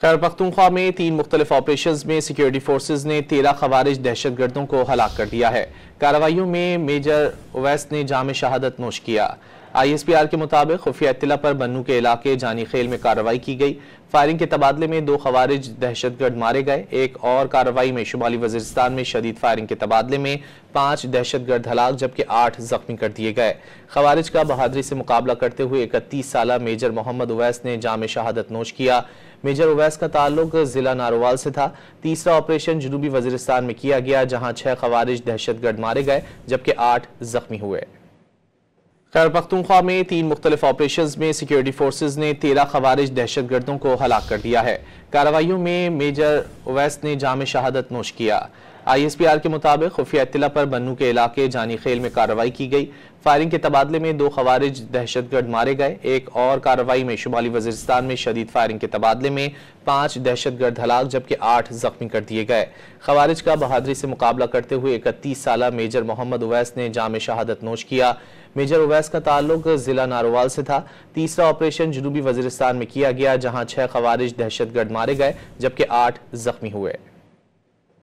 खैबर पख्तूनख्वा में 3 मुख्तलिफ ऑपरेशन में सिक्योरिटी फोर्सेज ने 13 खवारिज दहशतगर्दों को हलाक कर दिया है। कार्रवाइयों में मेजर उवैस ने जाम शहादत नोश किया। ISPR के मुताबिक खुफिया इत्तला पर बन्नू के इलाके जानी खेल में कार्रवाई की गई। फायरिंग के तबादले में 2 खवारिज दहशतगर्द मारे गए। एक और कार्रवाई में शुमाली वजीरिस्तान में शदीद फायरिंग के तबादले में 5 दहशतगर्द हलाक जबकि 8 जख्मी कर दिए गए। खवारिज का बहादुरी से मुकाबला करते हुए 31 साला मेजर मोहम्मद उवैस ने जाम शहादत नोश किया। मेजर उवैस का ताल्लुक जिला नारोवाल से था। तीसरा ऑपरेशन जनूबी वजीरिस्तान में किया गया जहां 6 खवारिज दहशतगर्द मारे गए जबकि 8 जख्मी हुए। खैबर पख्तूनख्वा में 3 मुख्तलिफ ऑपरेशन में सिक्योरिटी फोर्सेज ने 13 खवारिज दहशतगर्दों को हलाक कर दिया है। कार्रवाइयों में मेजर उवैस ने जाम शहादत नोश किया। ISPR के मुताबिक खुफिया इत्तला पर बन्नू के इलाके जानी खेल में कार्रवाई की गई। फायरिंग के तबादले में 2 खवारिज दहशतगर्द मारे गए। एक और कार्रवाई में शुमाली वजीरिस्तान में शदीद फायरिंग के तबादले में 5 दहशतगर्द हलाक जबकि 8 जख्मी कर दिए गए। खवारिज का बहादुरी से मुकाबला करते हुए 31 साला मेजर मोहम्मद उवैस ने जाम शहादत नोश किया। मेजर उवैस का ताल्लुक जिला नारोवाल से था। तीसरा ऑपरेशन जनूबी वजीरिस्तान में किया गया जहां 6 खवारिज दहशतगर्द मारे गए जबकि 8 जख्मी हुए।